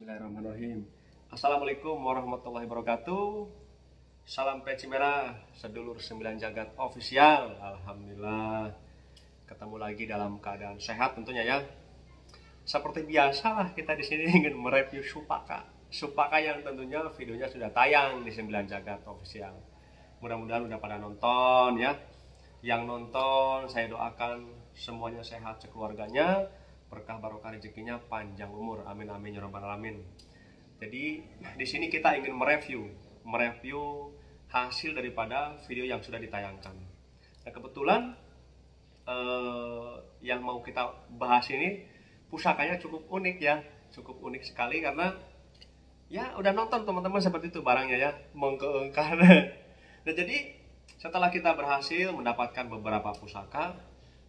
Bismillahirrahmanirrahim. Assalamualaikum warahmatullahi wabarakatuh. Salam peci merah, sedulur 9 jagat official. Alhamdulillah ketemu lagi dalam keadaan sehat tentunya ya. Seperti biasa lah kita di sini ingin mereview Supaka. Supaka yang tentunya videonya sudah tayang di 9 jagat official. Mudah-mudahan udah pada nonton ya. Yang nonton saya doakan semuanya sehat sekeluarganya, berkah barokah rezekinya, panjang umur, amin amin ya rabbal alamin. Jadi di sini kita ingin mereview hasil daripada video yang sudah ditayangkan. Nah kebetulan yang mau kita bahas ini pusakanya cukup unik ya, cukup unik sekali karena ya udah nonton teman-teman seperti itu barangnya ya, mengkeengkan. Nah jadi setelah kita berhasil mendapatkan beberapa pusaka,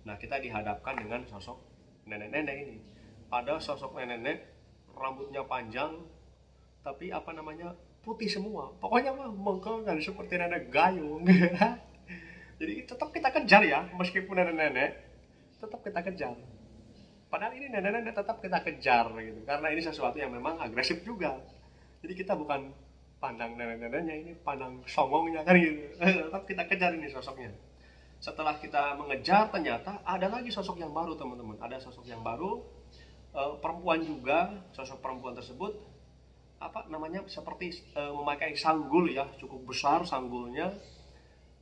nah kita dihadapkan dengan sosok nenek-nenek ini. Ada sosok nenek-nenek rambutnya panjang tapi putih semua. Pokoknya mah mengkeengkan seperti nenek gayung. Jadi tetap kita kejar ya, meskipun nenek-nenek tetap kita kejar. Padahal ini nenek-nenek tetap kita kejar gitu, karena ini sesuatu yang memang agresif juga. Jadi kita bukan pandang nenek-neneknya, ini pandang songongnya kan gitu. Tetap kita kejar ini sosoknya. Setelah kita mengejar ternyata ada lagi sosok yang baru teman-teman. Ada sosok yang baru, perempuan juga. Sosok perempuan tersebut seperti memakai sanggul ya, cukup besar sanggulnya,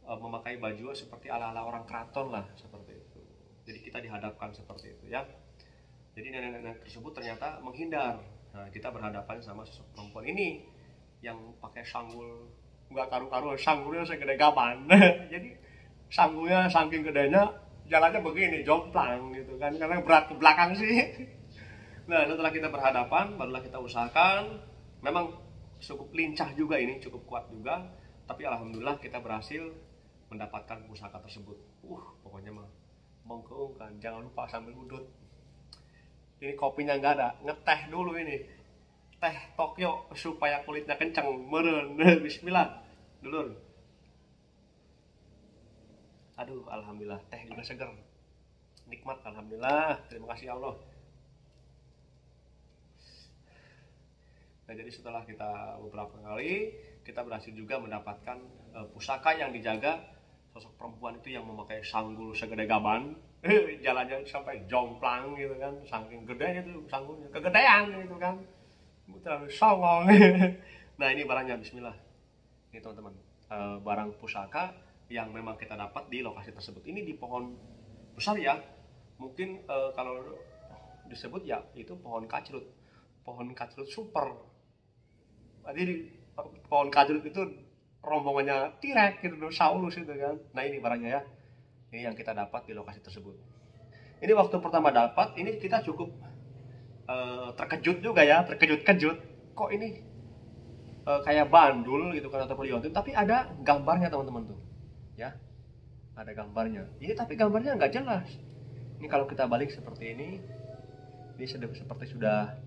memakai baju seperti ala-ala orang keraton lah, seperti itu. Jadi kita dihadapkan seperti itu ya. Jadi nenek-nenek tersebut ternyata menghindar. Nah kita berhadapan sama sosok perempuan ini yang pakai sanggul, nggak karu-karu, sanggulnya segede gaban. Jadi sanggulnya saking gedenya, jalannya begini, jomplang gitu kan, karena berat ke belakang sih. Nah setelah kita berhadapan, barulah kita usahakan. Memang cukup lincah juga ini, cukup kuat juga. Tapi alhamdulillah kita berhasil mendapatkan pusaka tersebut. Pokoknya mah mengkeungkan, jangan lupa sambil udut. Ini kopinya nggak ada, ngeteh dulu ini. Teh Tokyo supaya kulitnya kencang, meren. Bismillah, dulur. Aduh, alhamdulillah, teh juga seger, nikmat, alhamdulillah, terima kasih Allah. Nah, jadi setelah kita beberapa kali, kita berhasil juga mendapatkan pusaka yang dijaga sosok perempuan itu yang memakai sanggul segede gaban. Jalannya sampai jomplang gitu kan, saking gedenya tuh sanggulnya, kegedean gitu kan, terlalu songong. Nah ini barangnya, bismillah. Ini teman-teman, barang pusaka yang memang kita dapat di lokasi tersebut. Ini di pohon besar ya, mungkin kalau disebut ya itu pohon kacrut super. Jadi di pohon kacrut itu rombongannya T-Rex gitu, Saulus itu kan. Nah ini barangnya ya, ini yang kita dapat di lokasi tersebut. Ini waktu pertama dapat, ini kita cukup terkejut juga ya, terkejut-kejut. Kok ini kayak bandul gitu kan, atau liontin, tapi ada gambarnya teman-teman tuh ya, ada gambarnya ini, tapi gambarnya nggak jelas. Ini kalau kita balik seperti ini seperti sudah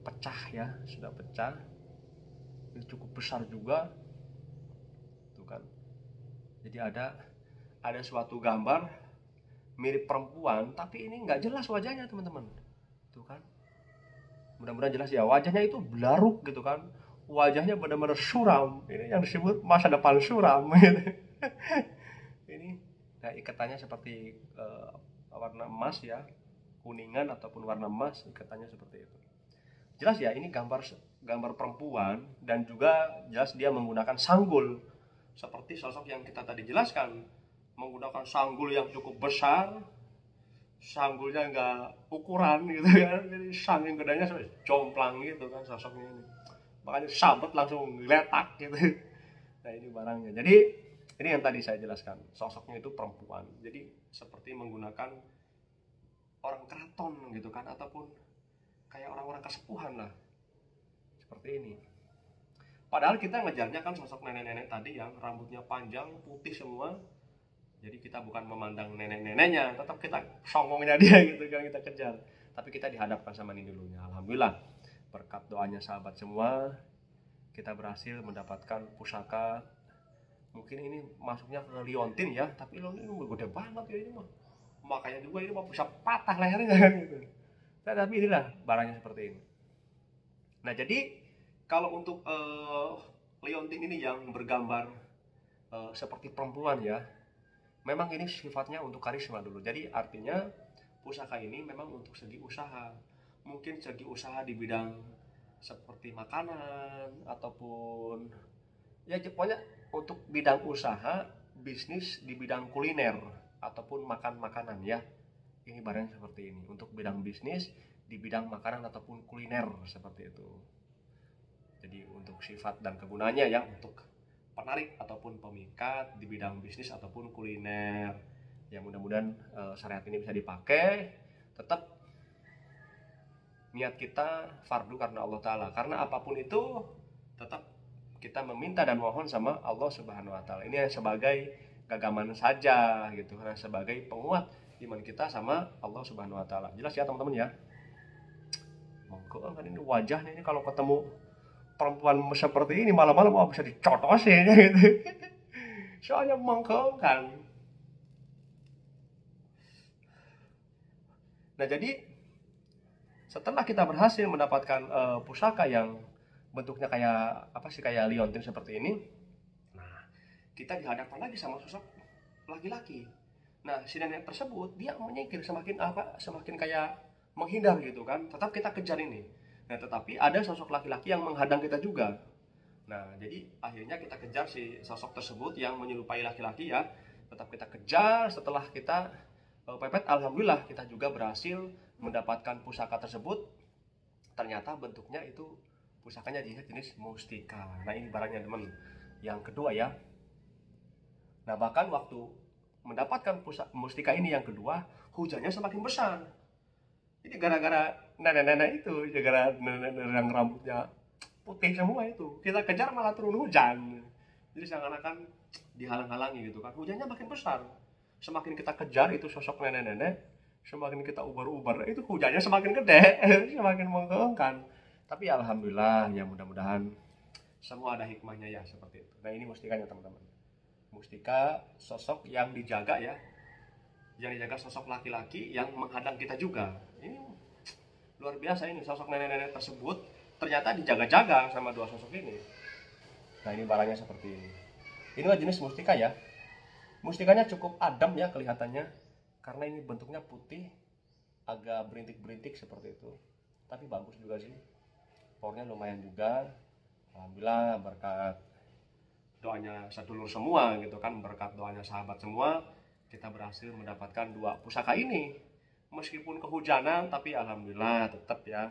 pecah ya, sudah pecah. Ini cukup besar juga tuh kan. Jadi ada suatu gambar mirip perempuan, tapi ini nggak jelas wajahnya teman-teman tuh kan. Mudah-mudahan jelas ya, wajahnya itu belaruk gitu kan, wajahnya benar-benar suram. Ini yang disebut masa depan suram gitu. Ini nah, ikatannya seperti warna emas ya, kuningan ataupun warna emas, ikatannya seperti itu. Jelas ya, ini gambar perempuan, dan juga jelas dia menggunakan sanggul seperti sosok yang kita tadi jelaskan, menggunakan sanggul yang cukup besar. Sanggulnya nggak ukuran gitu kan, jadi saking gedenya sampai jomplang gitu kan sosoknya ini, makanya sabet langsung letak gitu. Nah ini barangnya. Jadi ini yang tadi saya jelaskan, sosoknya itu perempuan, jadi seperti menggunakan orang keraton gitu kan, ataupun kayak orang-orang kesepuhan lah, seperti ini. Padahal kita ngejarnya kan sosok nenek-nenek tadi yang rambutnya panjang, putih semua. Jadi kita bukan memandang nenek-neneknya, tetap kita songongnya dia gitu kan, kita kejar. Tapi kita dihadapkan sama ini dulunya. Alhamdulillah, berkat doanya sahabat semua, kita berhasil mendapatkan pusaka. Mungkin ini masuknya ke liontin ya, tapi liontin ini gede banget ya ini mah. Makanya juga ini mau bisa patah lehernya kan gitu. Nah, tapi inilah barangnya seperti ini. Nah, jadi kalau untuk liontin ini yang bergambar seperti perempuan ya, memang ini sifatnya untuk karisma dulu. Jadi artinya pusaka ini memang untuk segi usaha. Mungkin segi usaha di bidang seperti makanan ataupun ya pokoknya untuk bidang usaha bisnis di bidang kuliner ataupun makan makanan ya. Ini barang seperti ini untuk bidang bisnis di bidang makanan ataupun kuliner seperti itu. Jadi untuk sifat dan kegunaannya ya untuk penarik ataupun pemikat di bidang bisnis ataupun kuliner. Ya mudah-mudahan syariat ini bisa dipakai. Tetap niat kita fardu karena Allah Ta'ala. Karena apapun itu tetap kita meminta dan mohon sama Allah Subhanahu Wa Ta'ala. Ini sebagai gagaman saja gitu, karena sebagai penguat iman kita sama Allah Subhanahu Wa Ta'ala. Jelas ya teman-teman ya. Monggo kan ini wajahnya ini kalau ketemu perempuan seperti ini malam-malam mau bisa dicotosin gitu. Soalnya monggo kan. Nah, jadi setelah kita berhasil mendapatkan pusaka yang bentuknya kayak apa sih, kayak liontin seperti ini, nah kita dihadapkan lagi sama sosok laki-laki. Nah, si nenek tersebut dia menyingkir semakin kayak menghindar gitu kan. Tetap kita kejar ini. Nah, tetapi ada sosok laki-laki yang menghadang kita juga. Nah, jadi akhirnya kita kejar si sosok tersebut yang menyerupai laki-laki ya. Tetap kita kejar. Setelah kita pepet, alhamdulillah kita juga berhasil mendapatkan pusaka tersebut. Ternyata bentuknya itu pusakanya jenis mustika. Nah, ini barangnya teman yang kedua ya. Nah, bahkan waktu mendapatkan mustika ini yang kedua, hujannya semakin besar. Ini gara-gara nenek-nenek itu, gara-gara nenek-nenek yang rambutnya putih semua itu, kita kejar malah turun hujan. Jadi seakan-akan dihalang-halangi gitu kan. Hujannya makin besar. Semakin kita kejar itu sosok nenek-nenek, semakin kita ubar-ubar, itu hujannya semakin gede, semakin mengganggu. Tapi alhamdulillah ya, mudah-mudahan semua ada hikmahnya ya seperti itu. Nah, ini mustikanya teman-teman. Mustika sosok yang dijaga ya, yang dijaga sosok laki-laki yang menghadang kita juga. Ini luar biasa, ini sosok nenek-nenek tersebut ternyata dijaga-jaga sama dua sosok ini. Nah, ini barangnya seperti ini. Inilah jenis mustika ya. Mustikanya cukup adem ya kelihatannya, karena ini bentuknya putih, agak berintik-berintik seperti itu. Tapi bagus juga sih, powernya lumayan juga. Alhamdulillah berkat doanya sedulur semua gitu kan, berkat doanya sahabat semua, kita berhasil mendapatkan dua pusaka ini. Meskipun kehujanan, tapi alhamdulillah tetap ya.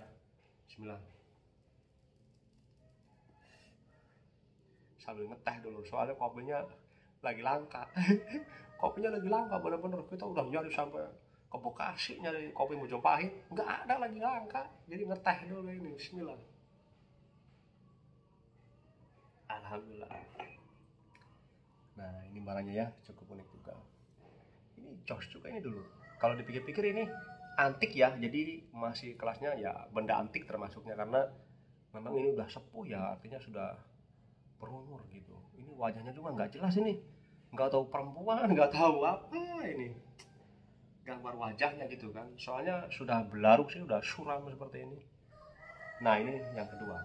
Bismillah. Sambil ngeteh dulu, soalnya kopinya lagi langka. Kopinya lagi langka bener-bener. Kita udah nyari sampai ke Bekasi nyari kopi Mojopahit, nggak ada, lagi langka. Jadi ngeteh dulu ini. Bismillah. Alhamdulillah. Nah, ini barangnya ya, cukup unik juga. Ini jos juga ini dulu. Kalau dipikir-pikir ini antik ya, jadi masih kelasnya ya benda antik termasuknya, karena memang ini udah sepuh ya, artinya sudah berumur gitu. Ini wajahnya juga nggak jelas ini, nggak tahu perempuan, nggak tahu apa ini gambar wajahnya gitu kan, soalnya sudah belaruk sih, udah suram seperti ini. Nah, ini yang kedua.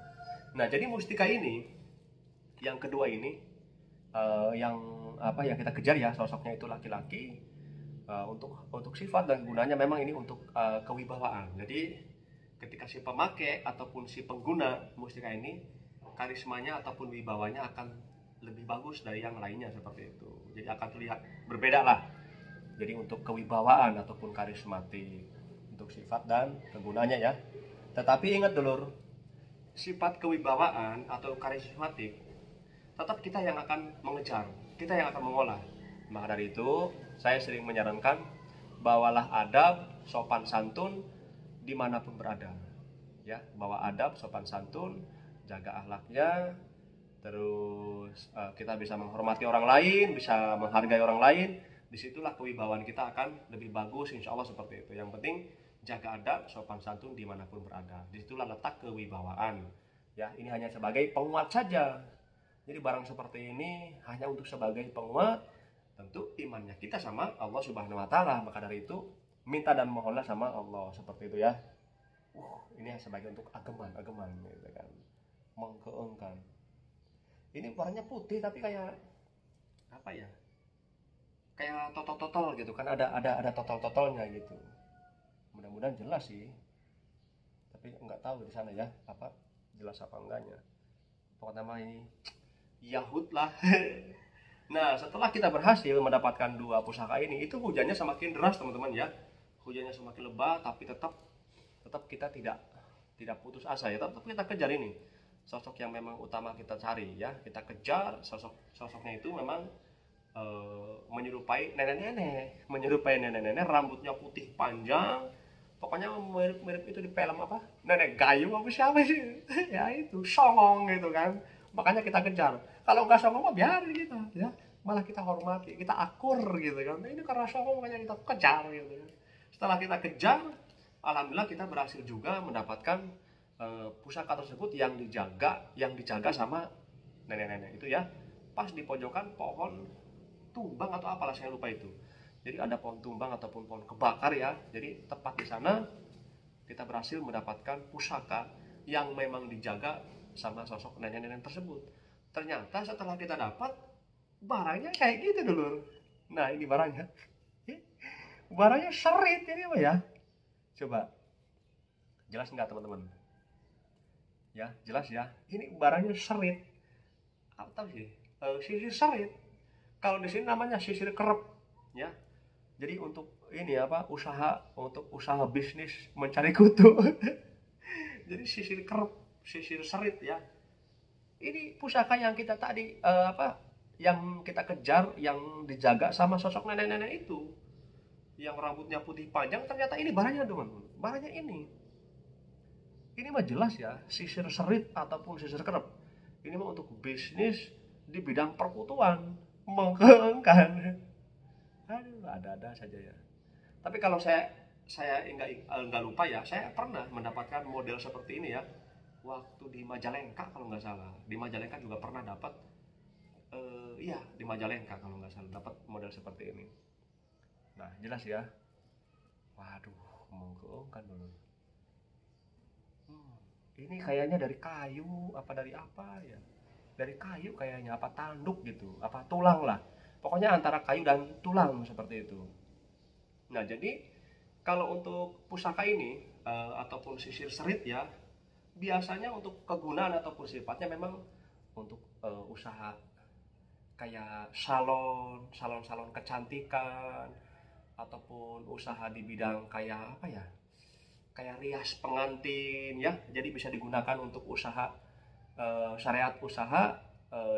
Nah, jadi mustika ini yang kedua ini yang yang kita kejar ya, sosoknya itu laki-laki. Untuk sifat dan gunanya memang ini untuk kewibawaan. Jadi ketika si pemakai ataupun si pengguna mustika ini, karismanya ataupun wibawanya akan lebih bagus dari yang lainnya seperti itu. Jadi akan terlihat berbeda lah. Jadi untuk kewibawaan ataupun karismatik, untuk sifat dan kegunaannya ya. Tetapi ingat dulur, sifat kewibawaan atau karismatik tetap kita yang akan mengejar, kita yang akan mengolah. Maka dari itu saya sering menyarankan, bawalah adab, sopan santun dimanapun berada. Ya, bawa adab, sopan santun, jaga akhlaknya, terus kita bisa menghormati orang lain, bisa menghargai orang lain. Disitulah kewibawaan kita akan lebih bagus, insya Allah seperti itu. Yang penting jaga adab, sopan santun dimanapun berada. Disitulah letak kewibawaan. Ya, ini hanya sebagai penguat saja. Jadi barang seperti ini hanya untuk sebagai penguat. Tentu imannya kita sama Allah Subhanahu Wa Ta'ala. Maka dari itu minta dan mohonlah sama Allah seperti itu ya. Ini sebagai untuk ageman gitu kan, mengkeengkan. Ini warnanya putih tapi kayak apa ya, kayak totol gitu kan, ada totol-totolnya gitu. Mudah-mudahan jelas sih, tapi nggak tahu di sana ya apa jelas apa enggaknya. Pokoknya nama ini Yahud lah. Nah, setelah kita berhasil mendapatkan dua pusaka ini, itu hujannya semakin deras teman-teman ya. Hujannya semakin lebat, tapi tetap kita tidak putus asa ya. Tetap kita kejar ini sosok yang memang utama kita cari ya. Kita kejar sosoknya itu memang menyerupai nenek-nenek, rambutnya putih panjang. Pokoknya mirip itu di film apa? Nenek Gayung apa siapa sih? Ya itu, songong gitu kan. Makanya kita kejar. Kalau nggak songong mah biarin kita ya. Malah kita hormati, kita akur gitu kan. Ini karena songong makanya kita kejar gitu kan. Setelah kita kejar, alhamdulillah kita berhasil juga mendapatkan pusaka tersebut yang dijaga sama nenek-nenek itu ya. Pas di pojokan pohon tumbang atau apalah, saya lupa itu. Jadi ada pohon tumbang ataupun pohon kebakar ya. Jadi tepat di sana kita berhasil mendapatkan pusaka yang memang dijaga sama sosok nenek-nenek tersebut. Ternyata setelah kita dapat, barangnya kayak gitu dulu. Nah ini barangnya. Barangnya serit ini apa ya? Coba. Jelas nggak teman-teman? Ya jelas ya. Ini barangnya serit. Apa tahu sih? Sisir serit. Kalau di sini namanya sisir kerep. Ya. Jadi untuk ini apa, usaha bisnis mencari kutu. Jadi sisir kerep, sisir serit ya. Ini pusaka yang kita tadi yang kita kejar, yang dijaga sama sosok nenek-nenek itu, yang rambutnya putih panjang. Ternyata ini barangnya teman-teman, barangnya ini mah jelas ya, sisir serit ataupun sisir kerep. Ini mah untuk bisnis di bidang perkutuan, mengkeengkan. Aduh, ada saja ya. Tapi kalau saya enggak lupa ya, saya pernah mendapatkan model seperti ini ya. Waktu di Majalengka kalau nggak salah. Di Majalengka juga pernah dapat. Iya, di Majalengka kalau nggak salah dapat model seperti ini. Nah, jelas ya. Waduh, mengkeengkan dulu. Ini kayaknya dari kayu, apa dari apa ya? Dari kayu kayaknya, apa tanduk gitu, apa tulang lah. Pokoknya antara kayu dan tulang seperti itu. Nah, jadi kalau untuk pusaka ini ataupun sisir serit ya, biasanya untuk kegunaan ataupun sifatnya memang untuk usaha kayak salon kecantikan, ataupun usaha di bidang kayak apa ya? Kayak rias pengantin ya. Jadi bisa digunakan untuk usaha syariat usaha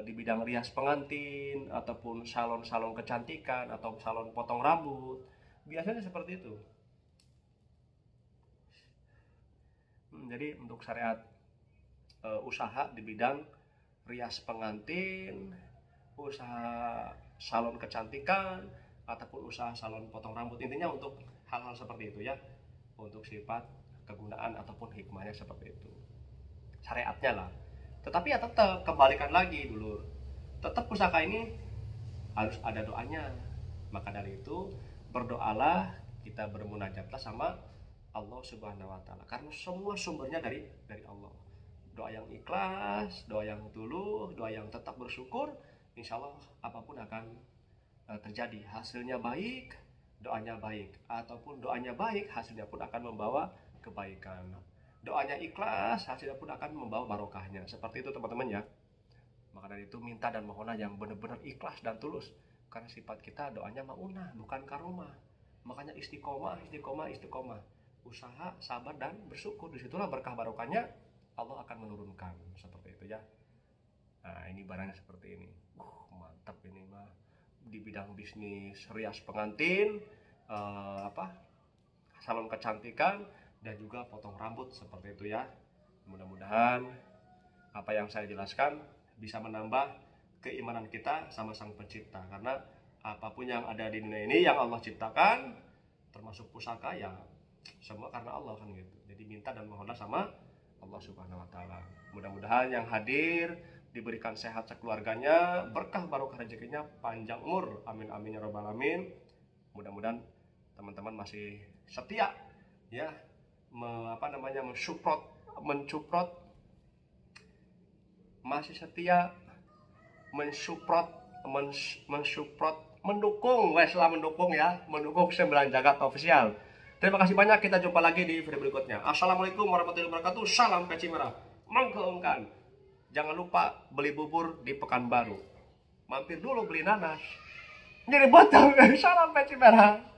di bidang rias pengantin ataupun salon kecantikan atau salon potong rambut, biasanya seperti itu. Jadi untuk syariat usaha di bidang rias pengantin, usaha salon kecantikan ataupun usaha salon potong rambut, intinya untuk hal-hal seperti itu ya, untuk sifat kegunaan ataupun hikmahnya seperti itu, syariatnya lah. Tetapi ya tetap kembalikan lagi dulu, tetap pusaka ini harus ada doanya. Maka dari itu berdoalah, kita bermunajatlah sama Allah Subhanahu wa taala, karena semua sumbernya dari Allah. Doa yang ikhlas, doa yang tulus, doa yang tetap bersyukur, insya Allah apapun akan terjadi. Hasilnya baik, doanya baik, ataupun doanya baik, hasilnya pun akan membawa kebaikan. Doanya ikhlas, hasilnya pun akan membawa barokahnya. Seperti itu teman-teman ya. Maka dari itu minta dan mohonlah yang benar-benar ikhlas dan tulus, karena sifat kita doanya maunah, bukan karomah. Makanya istiqomah. Usaha, sabar dan bersyukur. Disitulah berkah barokahnya Allah akan menurunkan. Seperti itu ya. Nah, ini barangnya seperti ini. Mantap ini mah. Di bidang bisnis rias pengantin, salon kecantikan, dan juga potong rambut seperti itu ya. Mudah-mudahan apa yang saya jelaskan bisa menambah keimanan kita sama Sang Pencipta, karena apapun yang ada di dunia ini yang Allah ciptakan, termasuk pusaka ya, semua karena Allah kan gitu. Jadi minta dan mohonlah sama Allah Subhanahu wa taala. Mudah-mudahan yang hadir diberikan sehat sekeluarganya, berkah barokah rezekinya, panjang umur. Amin amin ya rabbal alamin. Mudah-mudahan teman-teman masih setia ya mensupport, masih setia mensupport, mendukung, mendukung Sembilan Jagat Official. Terima kasih banyak, kita jumpa lagi di video berikutnya. Assalamualaikum warahmatullahi wabarakatuh. Salam peci merah. Mangkeungkan. Jangan lupa beli bubur di Pekanbaru. Mampir dulu beli nanas. Jadi botol. Salam peci merah.